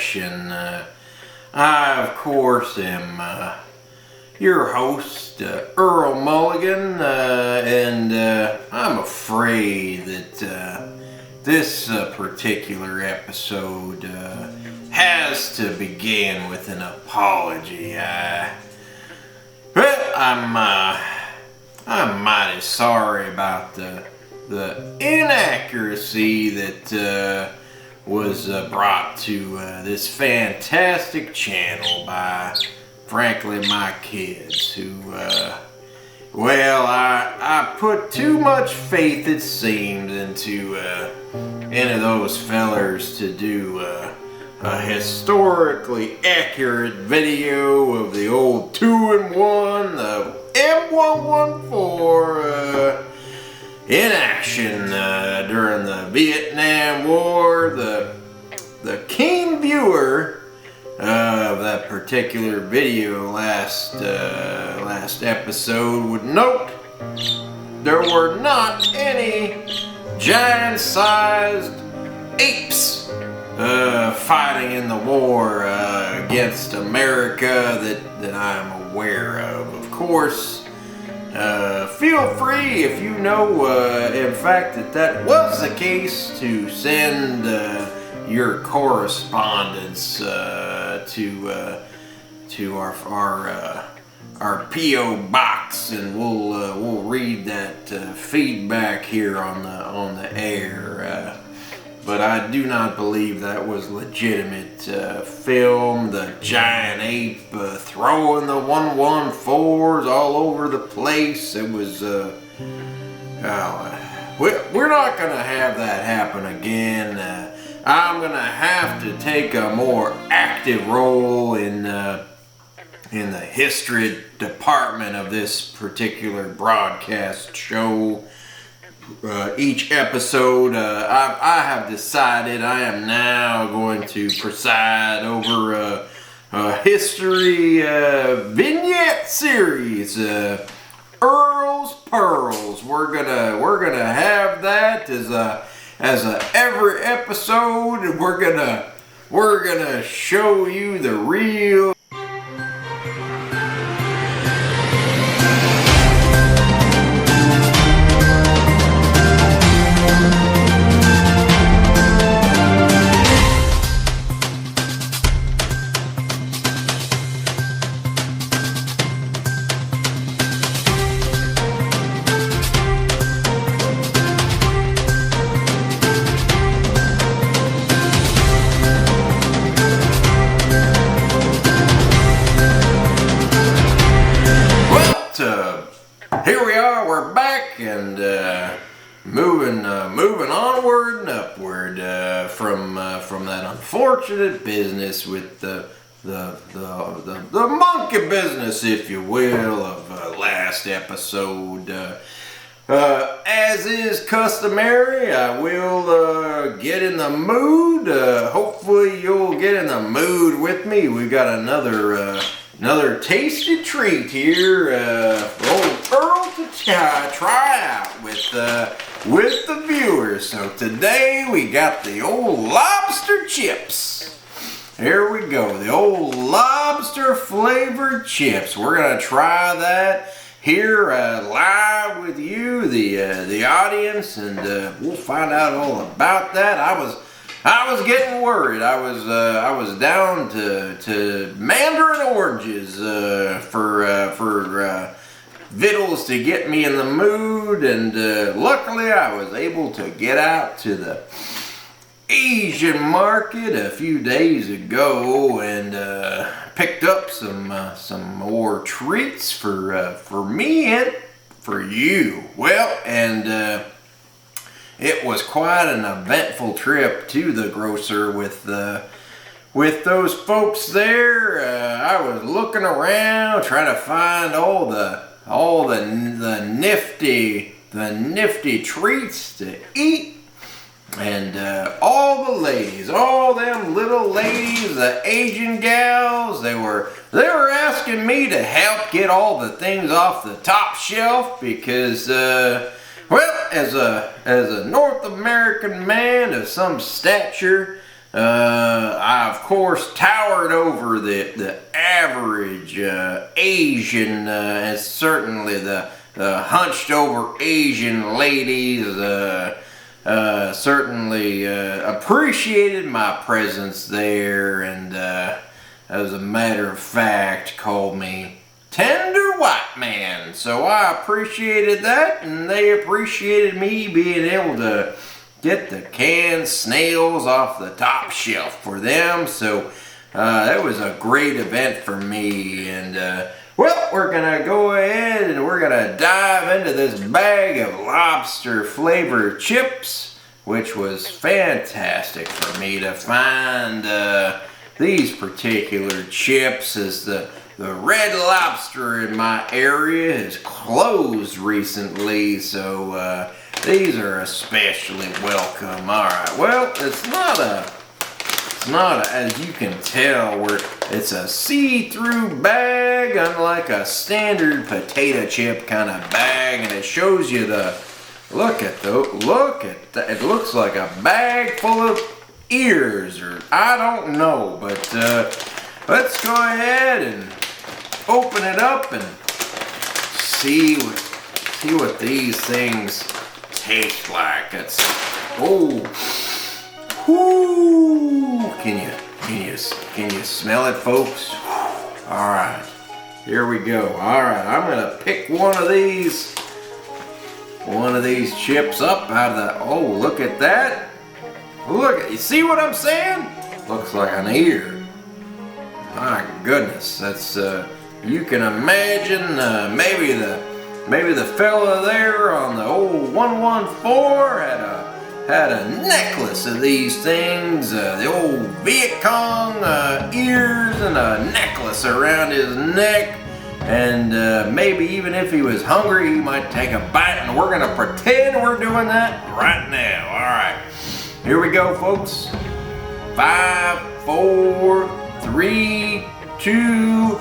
action. I, of course, am your host, Earl Mulligan, and I'm afraid that this particular episode has to begin with an apology. I'm mighty sorry about the inaccuracy that was brought to this fantastic channel by, frankly, my kids who, I put too much faith, it seems, into those fellers to do a historically accurate video of the old 2-in-1, the M114, in action during the Vietnam War. The keen viewer of that particular video last episode would note there were not any giant-sized apes fighting in the war against America that I'm aware of. Of course, feel free, if you know, in fact, that was the case, to send your correspondence to our P.O. box, and we'll read that feedback here on the air. But I do not believe that was legitimate film. The giant ape throwing the 114s all over the place. It was, we're not going to have that happen again. I'm going to have to take a more active role in the history department of this particular broadcast show. Each episode, I have decided I am now going to preside over a history vignette series, Earl's Pearls. We're gonna have that as a every episode. We're gonna show you the real. Here we are, we're back, and moving onward and upward from that unfortunate business with the monkey business, if you will, of last episode. As is customary, I will get in the mood. Hopefully you'll get in the mood with me. We got another tasty treat here for old Earl to try out with the viewers. So today we got the old lobster chips. Here we go, the old lobster flavored chips. We're gonna try that here live with you, the audience, and we'll find out all about that. I was getting worried. I was down to mandarin oranges for victuals to get me in the mood, and luckily I was able to get out to the Asian market a few days ago and picked up some more treats for me and for you. Well, and it was quite an eventful trip to the grocer with those folks there. I was looking around trying to find all the nifty treats to eat, and all the ladies, all them little ladies, the Asian gals, they were asking me to help get all the things off the top shelf because well, as a North American man of some stature, I of course towered over the average Asian, and certainly the hunched over Asian ladies certainly appreciated my presence there, and as a matter of fact called me Tender White Man. So I appreciated that, and they appreciated me being able to get the canned snails off the top shelf for them. So that was a great event for me. And well, we're gonna go ahead and we're gonna dive into this bag of lobster flavored chips, which was fantastic for me to find these particular chips, as the Red Lobster in my area has closed recently, so these are especially welcome. All right, well, it's not a, as you can tell, it's a see-through bag, unlike a standard potato chip kind of bag, and it shows you look at that. It looks like a bag full of ears, or I don't know, but let's go ahead and open it up and see what these things taste like. It's can you smell it, folks? All right, here we go. All right, I'm gonna pick one of these chips up out of the. Oh, look at that! Look, you see what I'm saying? Looks like an ear. My goodness, that's you can imagine maybe the fella there on the old 114 had a necklace of these things, the old Viet Cong ears, and a necklace around his neck, and maybe even if he was hungry, he might take a bite, and we're gonna pretend we're doing that right now. All right, here we go, folks. 5, 4, 3, 2.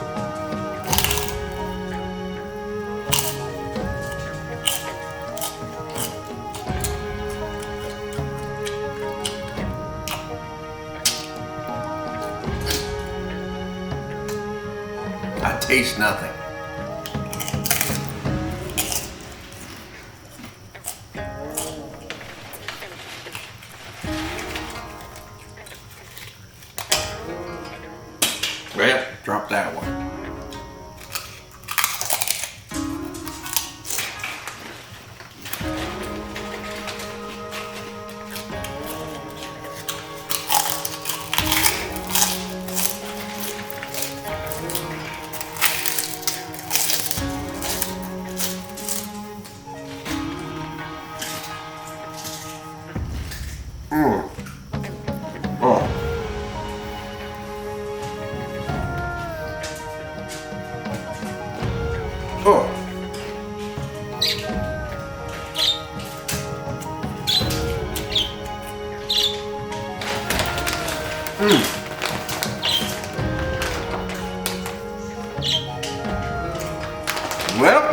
I taste nothing. Well, drop that one. Oh. Oh. Well,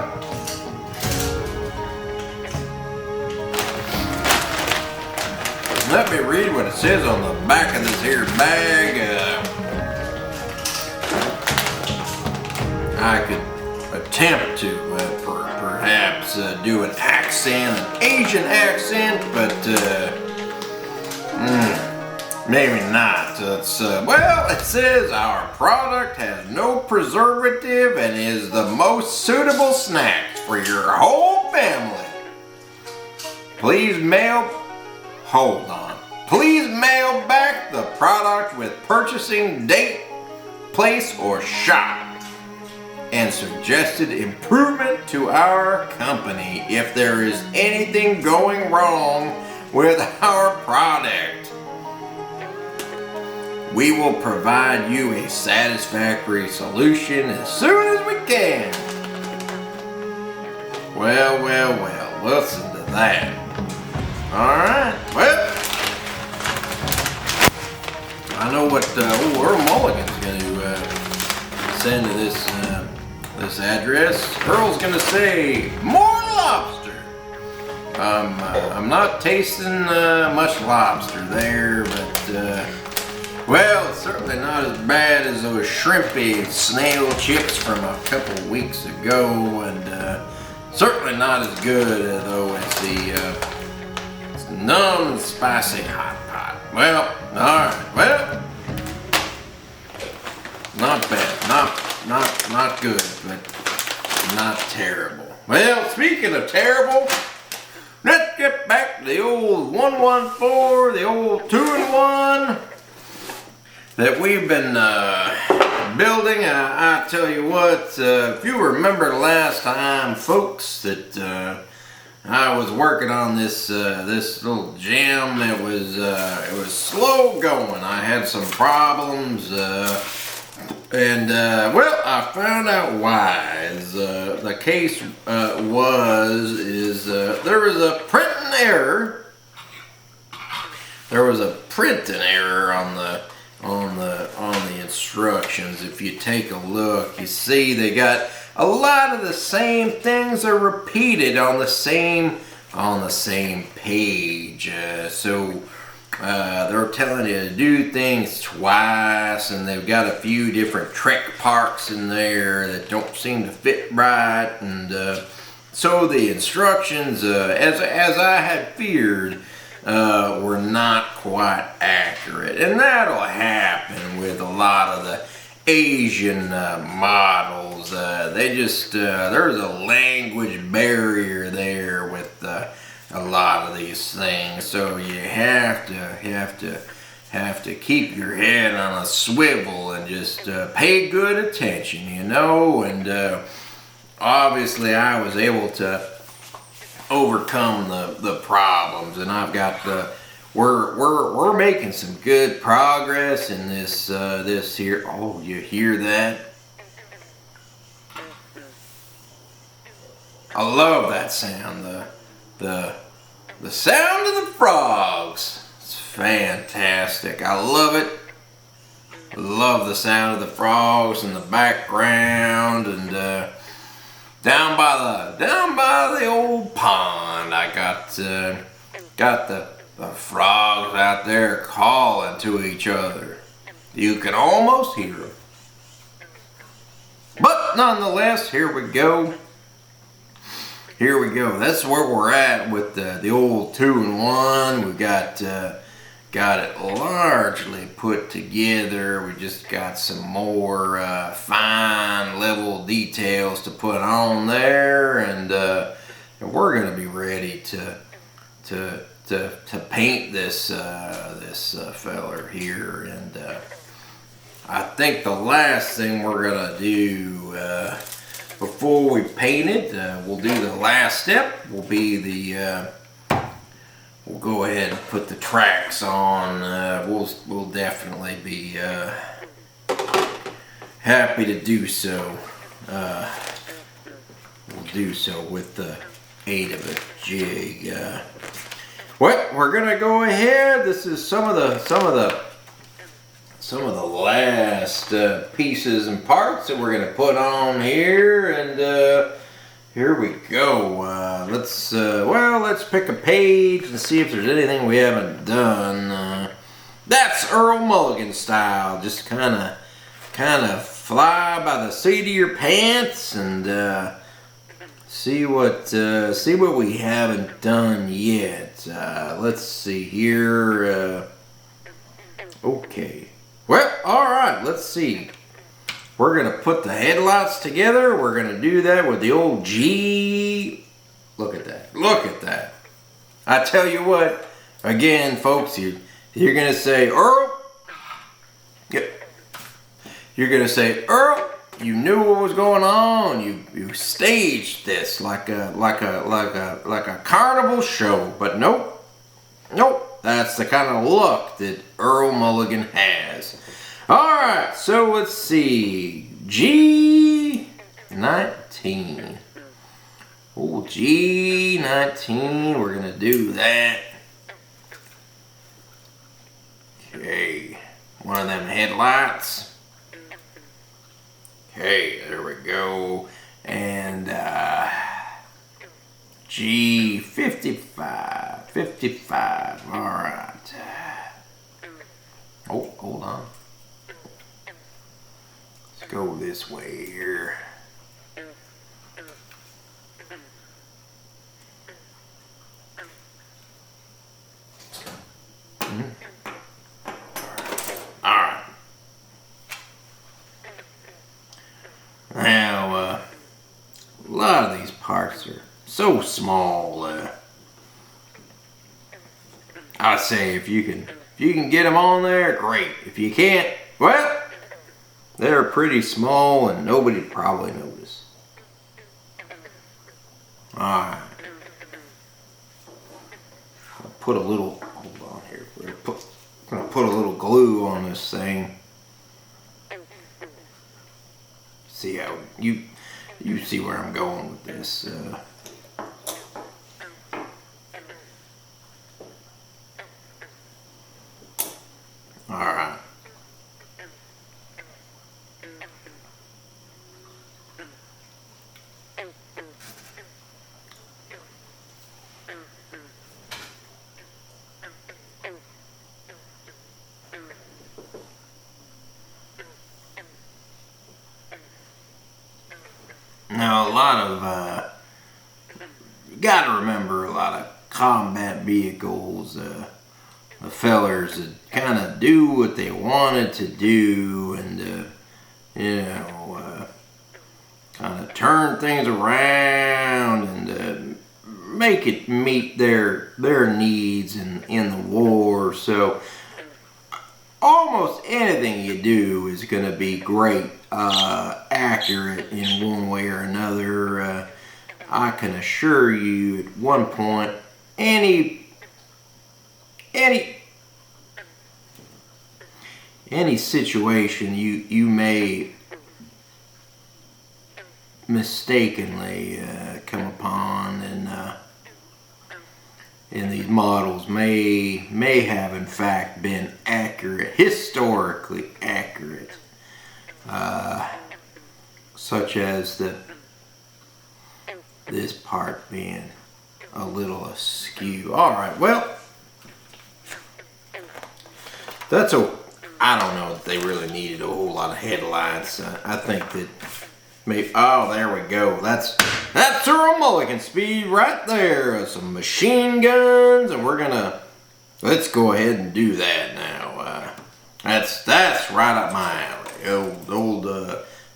let me read what it says on the back of this here bag. I could attempt to perhaps do an accent, an Asian accent, but maybe not. It's, well, it says our product has no preservative and is the most suitable snack for your whole family. Please mail back the product with purchasing date, place, or shop, and suggested improvement to our company if there is anything going wrong with our product. We will provide you a satisfactory solution as soon as we can. Well, listen to that. Alright, well, I know what Earl Mulligan's going to send to this address. Earl's going to say, more lobster. I'm not tasting much lobster there, but Well, it's certainly not as bad as those shrimpy snail chips from a couple weeks ago, and certainly not as good though as the numb and spicy hot pot. Well, alright, well, not bad, not good, but not terrible. Well, speaking of terrible, let's get back to the old 114, the old 2-in-1 that we've been building. I tell you what, if you remember last time, folks, that I was working on this little gem. It was slow going. I had some problems, and well, I found out why. The case there was a printing error. There was a printing error on the instructions. If you take a look, you see they got a lot of the same things are repeated on the same page. So they're telling you to do things twice, and they've got a few different trick parts in there that don't seem to fit right, and so the instructions, as I had feared, were not quite accurate. And that'll happen with a lot of the Asian models. They just, there's a language barrier there with a lot of these things. So you have to keep your head on a swivel and just pay good attention, you know. And obviously I was able to overcome the problems, and I've got we're making some good progress in this here. Oh, you hear that? I love that sound, the sound of the frogs. It's fantastic. I love it. I love the sound of the frogs in the background, and down by the old pond, I got the frogs out there calling to each other. You can almost hear them. But nonetheless, here we go. Here we go. That's where we're at with the old 2-in-1. We got it largely put together. We just got some more fine level details to put on there, and we're gonna be ready to paint this feller here. And I think the last thing we're gonna do before we paint it, we'll do the last step. Will be we'll go ahead and put the tracks on. We'll definitely be happy to do so. We'll do so with the aid of a jig. Well, we're gonna go ahead. This is some of the last pieces and parts that we're gonna put on here, and here we go. Let's pick a page and see if there's anything we haven't done. That's Earl Mulligan style. Just kind of fly by the seat of your pants and see what we haven't done yet. Let's see here. Okay. Well, all right. Let's see. We're going to put the headlights together. We're going to do that with the old G. Look at that. Look at that. I tell you what, again, folks, you're going to say, Earl. You're going to say, Earl, you knew what was going on. You staged this like a carnival show. But nope. That's the kind of luck that Earl Mulligan has. Alright, so let's see. G19. Oh, G19. We're going to do that. Okay. One of them headlights. Okay, there we go. And G55. 55. Alright. Oh. hold on. Let's go this way here. Alright. Now, a lot of these parts are so small. I say if you can get them on there, great. If you can't, well, they're pretty small and nobody'd probably notice. Alright. I'll put a little, hold on here. I'm going to put a little glue on this thing. See how, you see where I'm going with this. Alright. Now, a lot of, you gotta remember, a lot of combat vehicles, the fellers that kind of do what they wanted to do and, you know, kind of turn things around and make it meet their needs in the war. So, almost anything you do is going to be great, accurate in one way or another. I can assure you, at one point, any situation you may mistakenly come upon and these models may have in fact been accurate, historically accurate, such as this part being a little askew. Alright, well, I don't know if they really needed a whole lot of headlights. I think that maybe, oh, there we go. That's our mulligan speed right there. Some machine guns, and let's go ahead and do that now. That's right up my alley.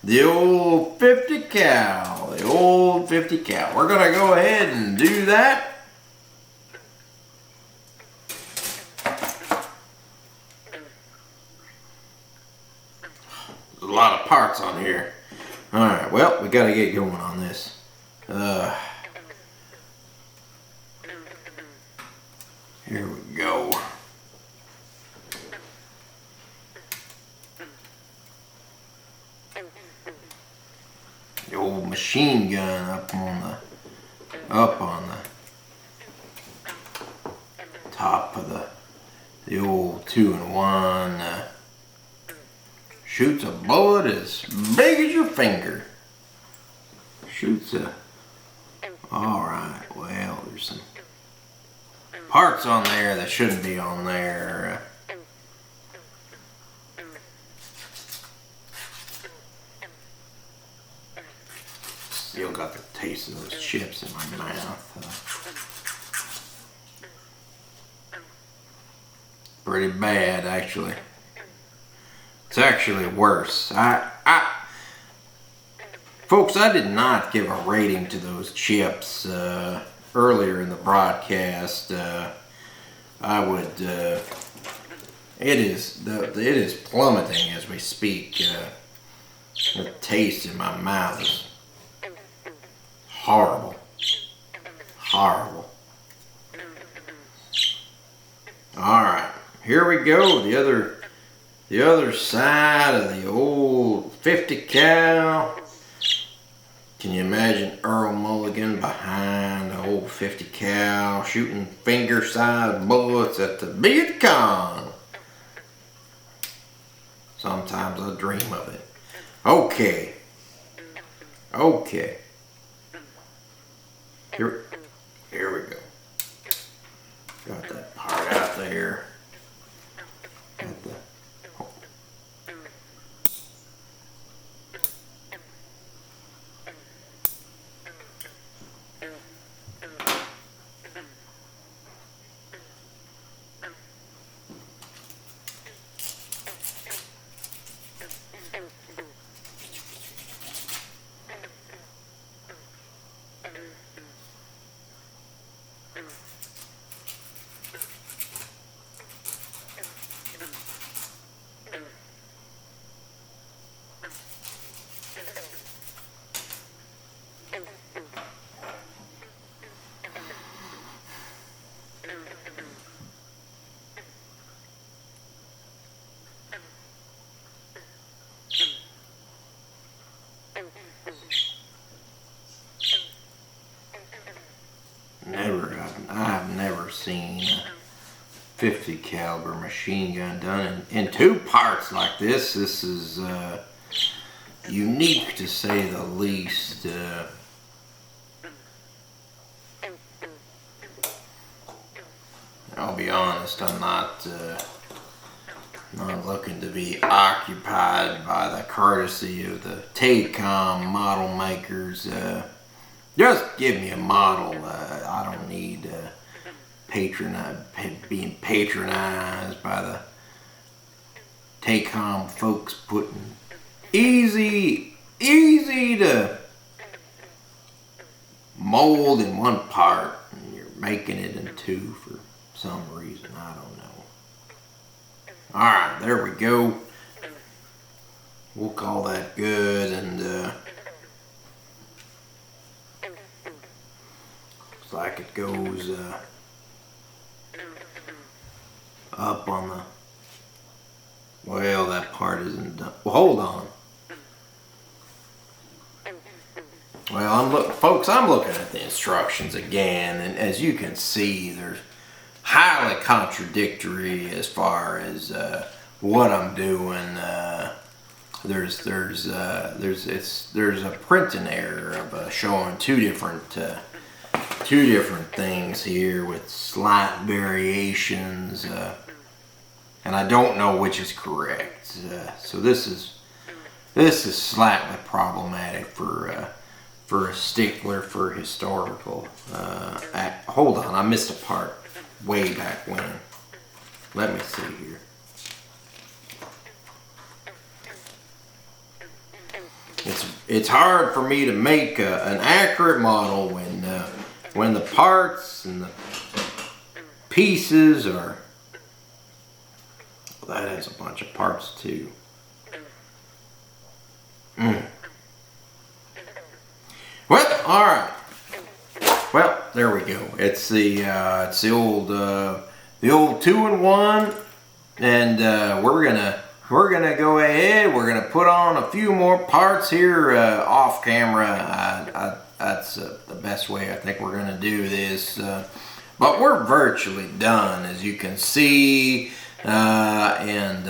The old 50 cal. The old 50 cal. We're gonna go ahead and do that. A lot of parts on here. Alright, well, we gotta get going on this. Here we go. The old machine gun up on the top of the old 2-in-1. Shoots a bullet as big as your finger. Alright, well, there's some parts on there that shouldn't be on there. Still got the taste of those chips in my mouth. Pretty bad, actually. It's actually worse. Folks, I did not give a rating to those chips earlier in the broadcast. It is plummeting as we speak. The taste in my mouth is horrible. Horrible. Alright, here we go. The other side of the old 50 cal. Can you imagine Earl Mulligan behind the old 50 cal shooting finger-sized bullets at the Vietcong? Sometimes I dream of it. Okay. Here we go. Got that part out there. seen a 50 caliber machine gun done in 2 parts like this. This is unique to say the least. I'll be honest, I'm not looking to be occupied by the courtesy of the Takom model makers. Just give me a model. I don't need being patronized by the Takom folks putting easy to mold in 1 part, and you're making it in 2 for some reason. I don't know. Alright, there we go. We'll call that good, and looks like it goes up on the, well, that part isn't done. Well, hold on. Well, folks, I'm looking at the instructions again, and as you can see, they're highly contradictory as far as what I'm doing. There's a printing error of showing two different things here with slight variations, and I don't know which is correct. So this is slightly problematic for a stickler for historical. Hold on, I missed a part way back when. Let me see here. It's hard for me to make an accurate model when the parts and the pieces are. Well, that has a bunch of parts too. Well, all right. Well, there we go. It's the old 2-in-1, and we're gonna go ahead. We're gonna put on a few more parts here off camera. That's the best way I think we're gonna do this. But we're virtually done, as you can see, and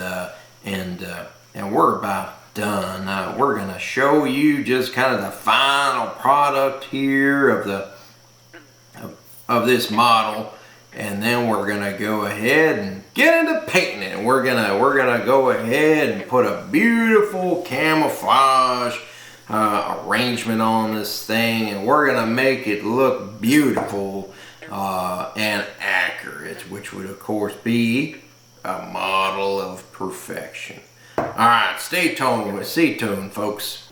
we're about done. We're gonna show you just kind of the final product here of this model, and then we're gonna go ahead and get into painting it. We're gonna go ahead and put a beautiful camouflage arrangement on this thing, and we're gonna make it look beautiful and accurate, which would of course be a model of perfection. All right, stay tuned, folks.